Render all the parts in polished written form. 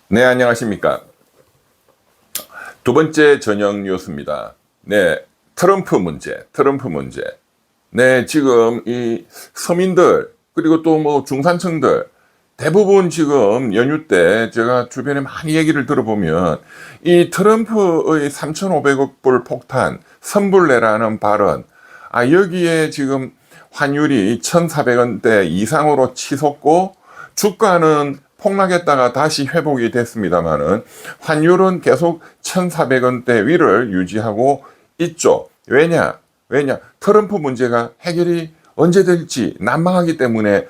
네, 안녕하십니까. 두 번째 저녁 뉴스입니다. 네, 트럼프 문제. 네, 지금 이 서민들, 그리고 또 뭐 중산층들, 대부분 지금 연휴 때 제가 주변에 많이 얘기를 들어보면 이 트럼프의 3,500억 불 폭탄, 선불내라는 발언, 여기에 지금 환율이 1,400원대 이상으로 치솟고 주가는 폭락했다가 다시 회복이 됐습니다만은 환율은 계속 1,400원대 위를 유지하고 있죠. 왜냐? 트럼프 문제가 해결이 언제 될지 난망하기 때문에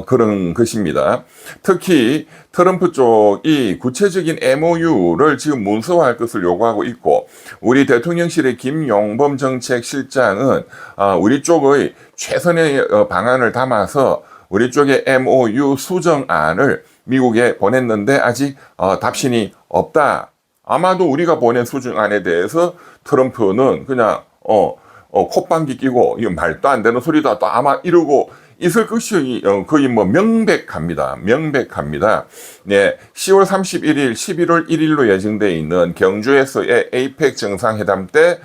그런 것입니다. 특히 트럼프 쪽이 구체적인 MOU를 지금 문서화할 것을 요구하고 있고, 우리 대통령실의 김용범 정책실장은 우리 쪽의 최선의 방안을 담아서 우리 쪽의 MOU 수정안을 미국에 보냈는데 아직 답신이 없다. 아마도 우리가 보낸 수정안에 대해서 트럼프는 그냥 콧방귀 끼고 이 말도 안 되는 소리다 또 아마 이러고 있을 것이 거의 뭐 명백합니다. 네, 10월 31일, 11월 1일로 예정돼 있는 경주에서의 에이펙 정상회담 때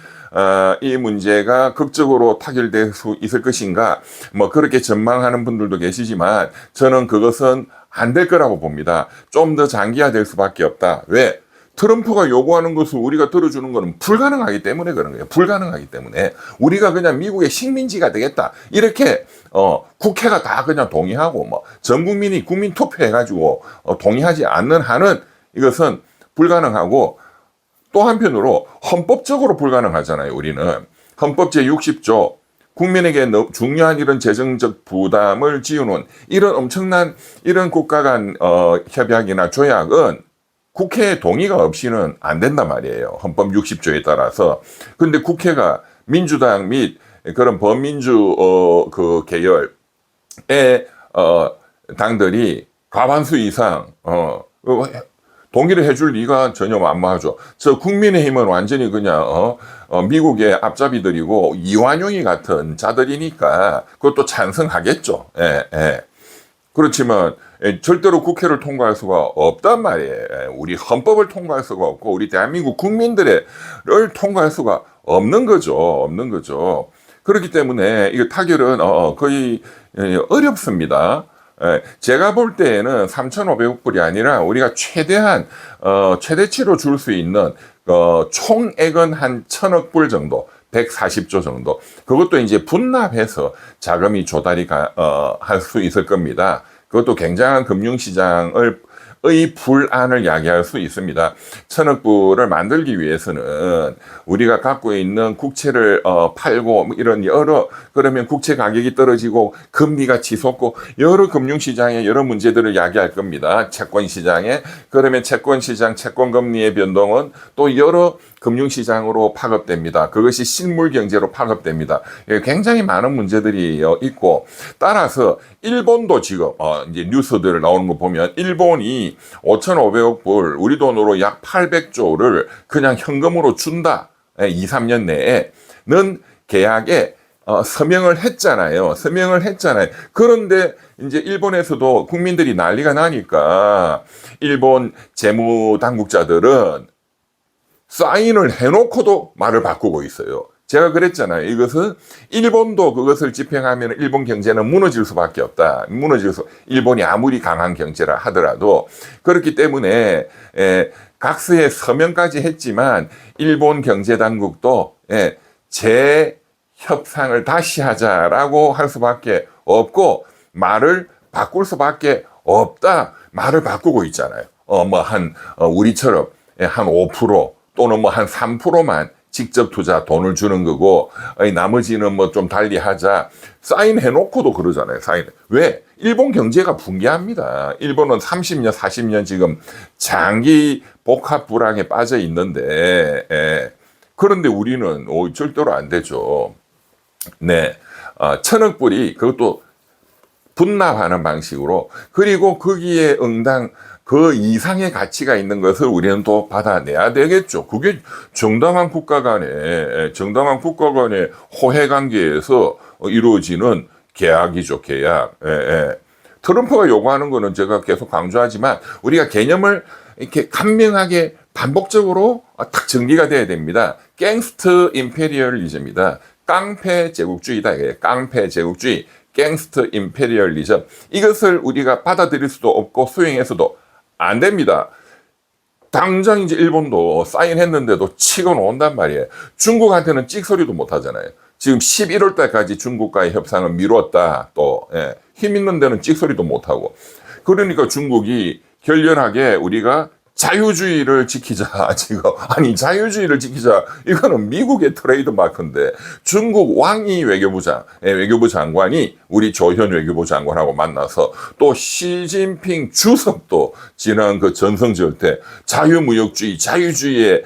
이 문제가 극적으로 타결될 수 있을 것인가, 뭐 그렇게 전망하는 분들도 계시지만 저는 그것은 안 될 거라고 봅니다. 좀 더 장기화될 수밖에 없다. 왜? 트럼프가 요구하는 것을 우리가 들어주는 것은 불가능하기 때문에 그런 거예요. 불가능하기 때문에 우리가 그냥 미국의 식민지가 되겠다 이렇게 국회가 다 그냥 동의하고 뭐 전 국민이 국민 투표해가지고 동의하지 않는 한은 이것은 불가능하고, 또 한편으로 헌법적으로 불가능하잖아요. 우리는 헌법 제60조 국민에게 중요한 이런 재정적 부담을 지우는 이런 엄청난 이런 국가 간 협약이나 조약은 국회의 동의가 없이는 안 된단 말이에요. 헌법 60조에 따라서. 근데 국회가 민주당 및 그런 범민주 그 계열의 당들이 과반수 이상 동의를 해줄 리가 전혀 만무하죠. 저 국민의힘은 완전히 그냥 미국의 앞잡이들이고 이완용이 같은 자들이니까 그것도 찬성하겠죠. 예. 그렇지만 절대로 국회를 통과할 수가 없단 말이에요. 우리 헌법을 통과할 수가 없고 우리 대한민국 국민들을 통과할 수가 없는 거죠. 그렇기 때문에 이거 타결은 거의 어렵습니다. 제가 볼 때에는 3,500억 불이 아니라 우리가 최대한 최대치로 줄 수 있는 총액은 한 1,000억 불 정도, 140조 정도. 그것도 이제 분납해서 자금이 조달이 할 수 있을 겁니다. 그것도 굉장한 금융시장의 불안을 야기할 수 있습니다. 1,000억 불을 만들기 위해서는 우리가 갖고 있는 국채를 팔고 이런 그러면 국채 가격이 떨어지고 금리가 치솟고 여러 금융시장에 여러 문제들을 야기할 겁니다. 채권시장에. 그러면 채권시장, 채권금리의 변동은 또 여러 금융시장으로 파급됩니다. 그것이 실물경제로 파급됩니다. 굉장히 많은 문제들이 있고, 따라서 일본도 지금 이제 뉴스들 나오는 거 보면 일본이 5,500억 불, 우리 돈으로 약 800조를 그냥 현금으로 준다. 2, 3년 내에는 계약에 서명을 했잖아요. 그런데 이제 일본에서도 국민들이 난리가 나니까 일본 재무당국자들은 사인을 해놓고도 말을 바꾸고 있어요. 제가 그랬잖아요. 이것은 일본도 그것을 집행하면 일본 경제는 무너질 수밖에 없다. 일본이 아무리 강한 경제라 하더라도. 그렇기 때문에 각서에 서명까지 했지만 일본 경제당국도 재협상을 다시 하자라고 할 수밖에 없고 말을 바꿀 수밖에 없다. 말을 바꾸고 있잖아요. 우리처럼 한 5% 또는 뭐 한 3%만 직접 투자 돈을 주는 거고 나머지는 뭐 좀 달리 하자. 사인해놓고도 그러잖아요. 왜? 일본 경제가 붕괴합니다. 일본은 30년, 40년 지금 장기 복합 불황에 빠져 있는데 그런데 우리는 절대로 안 되죠. 네, 1,000억 불이 그것도 분납하는 방식으로, 그리고 거기에 응당 그 이상의 가치가 있는 것을 우리는 또 받아내야 되겠죠. 그게 정당한 국가 간의 호혜 관계에서 이루어지는 계약이죠, 계약. 트럼프가 요구하는 거는 제가 계속 강조하지만 우리가 개념을 이렇게 간명하게 반복적으로 딱 전개가 돼야 됩니다. 갱스터 임페리얼리즘이다. 깡패 제국주의다. 이게 깡패 제국주의, 갱스터 임페리얼리즘. 이것을 우리가 받아들일 수도 없고 수행해서도 안 됩니다. 당장 이제 일본도 사인했는데도 치고 나온단 말이에요. 중국한테는 찍소리도 못 하잖아요. 지금 11월 달까지 중국과의 협상을 미뤘다. 또 힘 있는 데는 찍소리도 못 하고. 그러니까 중국이 결연하게 우리가 자유주의를 지키자. 지금 아니 자유주의를 지키자. 이거는 미국의 트레이드 마크인데 중국 왕이 외교부 장관이 우리 조현 외교부 장관하고 만나서 또 시진핑 주석도 지난 그 전성절 때 자유무역주의, 자유주의에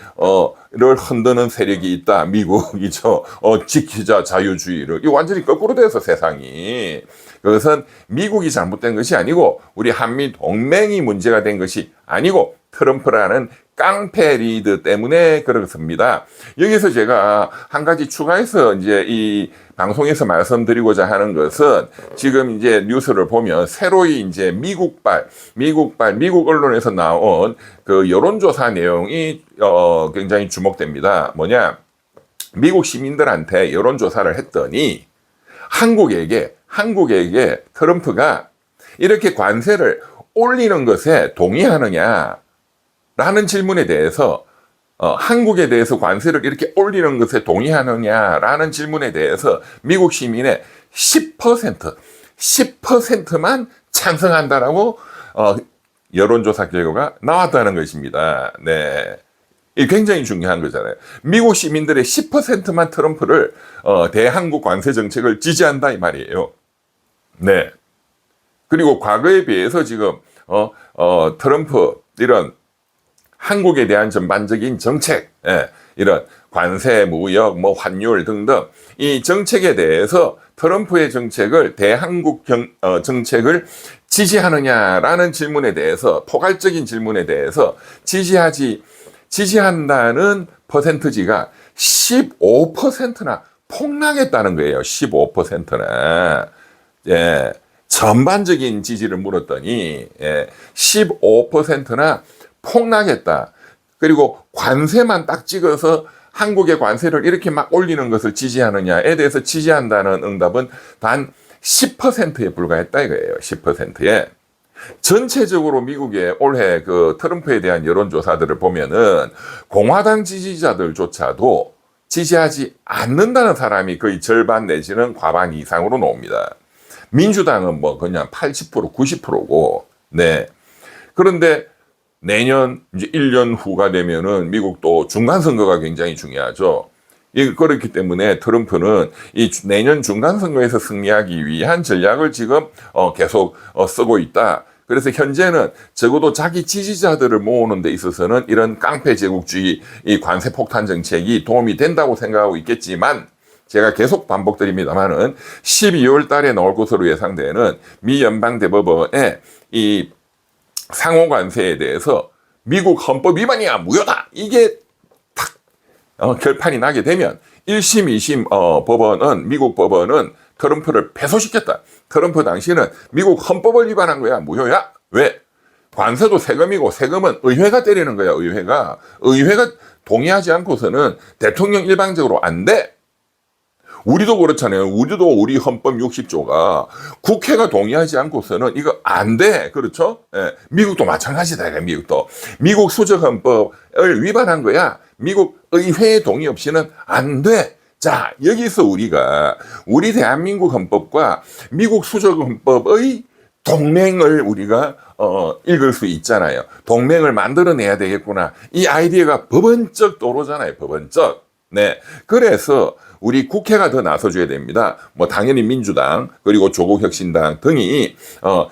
를 흔드는 세력이 있다. 미국이죠. 지키자 자유주의를. 이 완전히 거꾸로 돼서 세상이. 그것은 미국이 잘못된 것이 아니고 우리 한미 동맹이 문제가 된 것이 아니고 트럼프라는 깡패 리더 때문에 그렇습니다. 여기서 제가 한 가지 추가해서 이제 이 방송에서 말씀드리고자 하는 것은 지금 이제 뉴스를 보면 새로이 이제 미국 언론에서 나온 그 여론조사 내용이 굉장히 주목됩니다. 뭐냐? 미국 시민들한테 여론조사를 했더니 한국에게 트럼프가 이렇게 관세를 올리는 것에 동의하느냐라는 질문에 대해서 한국에 대해서 관세를 이렇게 올리는 것에 동의하느냐라는 질문에 대해서 미국 시민의 10%만 찬성한다라고 여론조사 결과가 나왔다는 것입니다. 네. 이 굉장히 중요한 거잖아요. 미국 시민들의 10%만 트럼프를 대한국 관세 정책을 지지한다 이 말이에요. 네. 그리고 과거에 비해서 지금 트럼프 이런 한국에 대한 전반적인 정책, 이런 관세, 무역, 환율 등등 이 정책에 대해서 트럼프의 정책을 대한국 정책을 지지하느냐라는 질문에 대해서 포괄적인 질문에 대해서 지지한다는 퍼센트지가 15%나 폭락했다는 거예요. 15%나. 예. 전반적인 지지를 물었더니 15%나 폭락했다. 그리고 관세만 딱 찍어서 한국의 관세를 이렇게 막 올리는 것을 지지하느냐에 대해서 지지한다는 응답은 단 10%에 불과했다 이거예요. 10%에. 전체적으로 미국의 올해 그 트럼프에 대한 여론조사들을 보면은 공화당 지지자들조차도 지지하지 않는다는 사람이 거의 절반 내지는 과반 이상으로 나옵니다. 민주당은 그냥 80%, 90%고, 네. 그런데 내년 이제 1년 후가 되면은 미국도 중간선거가 굉장히 중요하죠. 그렇기 때문에 트럼프는 이 내년 중간선거에서 승리하기 위한 전략을 지금 계속 쓰고 있다. 그래서 현재는 적어도 자기 지지자들을 모으는 데 있어서는 이런 깡패 제국주의 이 관세 폭탄 정책이 도움이 된다고 생각하고 있겠지만 제가 계속 반복드립니다만은 12월 달에 나올 것으로 예상되는 미 연방대법원의 이 상호 관세에 대해서 미국 헌법 위반이야 무효다 이게 탁 결판이 나게 되면 1심, 2심 법원은 미국 법원은 트럼프를 패소시켰다. 트럼프 당시는 미국 헌법을 위반한 거야 무효야. 왜? 관세도 세금이고 세금은 의회가 때리는 거야. 의회가 동의하지 않고서는 대통령 일방적으로 안 돼. 우리도 그렇잖아요. 우리 헌법 60조가 국회가 동의하지 않고서는 이거 안 돼. 그렇죠? 예. 미국도 마찬가지다. 미국 수정헌법을 위반한 거야. 미국 의회의 동의 없이는 안 돼. 자, 여기서 우리 대한민국 헌법과 미국 수정헌법의 동맹을 우리가 읽을 수 있잖아요. 동맹을 만들어내야 되겠구나. 이 아이디어가 법원적 도로잖아요. 법원적. 네. 그래서 우리 국회가 더 나서줘야 됩니다. 당연히 민주당 그리고 조국혁신당 등이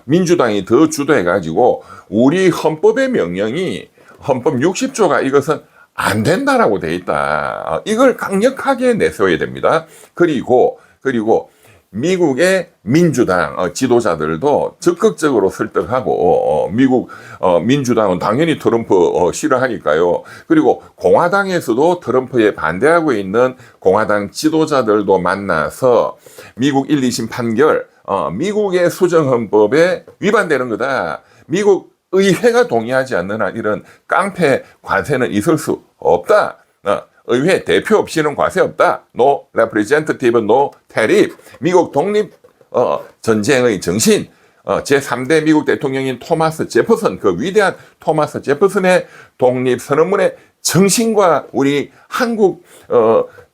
민주당이 더 주도해가지고 우리 헌법의 명령이 헌법 60조가 이것은 안 된다라고 돼 있다. 이걸 강력하게 내세워야 됩니다. 그리고 미국의 민주당 지도자들도 적극적으로 설득하고 미국 민주당은 당연히 트럼프 싫어하니까요. 그리고 공화당에서도 트럼프에 반대하고 있는 공화당 지도자들도 만나서 미국 1, 2심 판결 미국의 수정헌법에 위반되는 거다. 미국 의회가 동의하지 않는 한 이런 깡패 관세는 있을 수 없다. 의회 대표 없이는 과세 없다. No representative, no tariff. 미국 독립 전쟁의 정신. 제3대 미국 대통령인 토마스 제퍼슨, 그 위대한 토마스 제퍼슨의 독립선언문의 정신과 우리 한국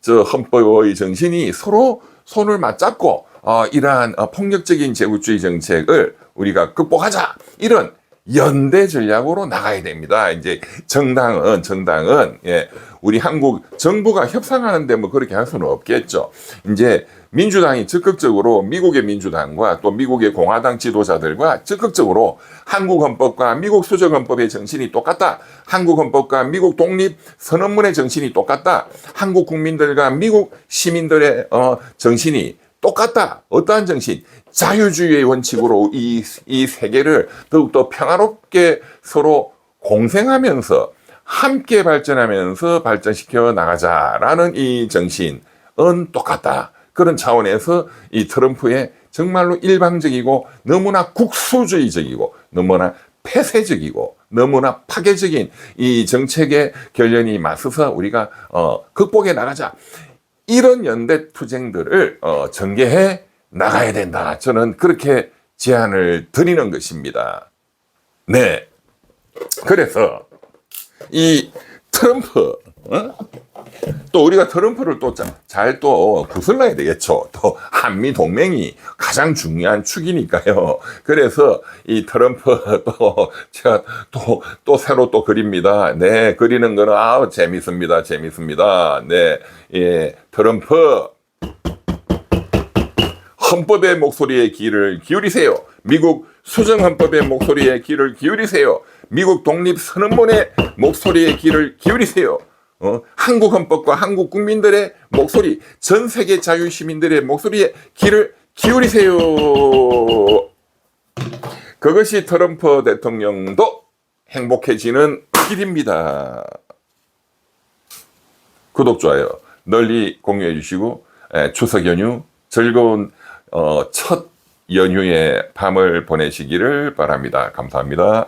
헌법의 정신이 서로 손을 맞잡고 이러한 폭력적인 제국주의 정책을 우리가 극복하자. 이런 연대 전략으로 나가야 됩니다. 이제 정당은 예, 우리 한국 정부가 협상하는데 뭐 그렇게 할 수는 없겠죠. 이제 민주당이 적극적으로 미국의 민주당과 또 미국의 공화당 지도자들과 적극적으로 한국 헌법과 미국 수정 헌법의 정신이 똑같다. 한국 헌법과 미국 독립 선언문의 정신이 똑같다. 한국 국민들과 미국 시민들의 정신이 똑같다. 어떠한 정신? 자유주의의 원칙으로 이 세계를 더욱더 평화롭게 서로 공생하면서 함께 발전하면서 발전시켜 나가자라는 이 정신은 똑같다. 그런 차원에서 이 트럼프의 정말로 일방적이고 너무나 국수주의적이고 너무나 폐쇄적이고 너무나 파괴적인 이 정책의 결연이 맞서서 우리가 극복해 나가자. 이런 연대 투쟁들을 전개해 나가야 된다. 저는 그렇게 제안을 드리는 것입니다. 네. 그래서 이 트럼프 또 우리가 트럼프를 또 잘 또 구슬러야 되겠죠. 또 한미 동맹이 가장 중요한 축이니까요. 그래서 이 트럼프 또 제가 또 새로 또 그립니다. 네, 그리는 거는 재밌습니다. 네, 예, 트럼프 헌법의 목소리에 귀를 기울이세요. 미국 수정헌법의 목소리에 귀를 기울이세요. 미국 독립선언문의 목소리에 귀를 기울이세요. 한국 헌법과 한국 국민들의 목소리, 전 세계 자유시민들의 목소리에 귀를 기울이세요. 그것이 트럼프 대통령도 행복해지는 길입니다. 구독, 좋아요 널리 공유해 주시고 추석 연휴 즐거운 첫 연휴의 밤을 보내시기를 바랍니다. 감사합니다.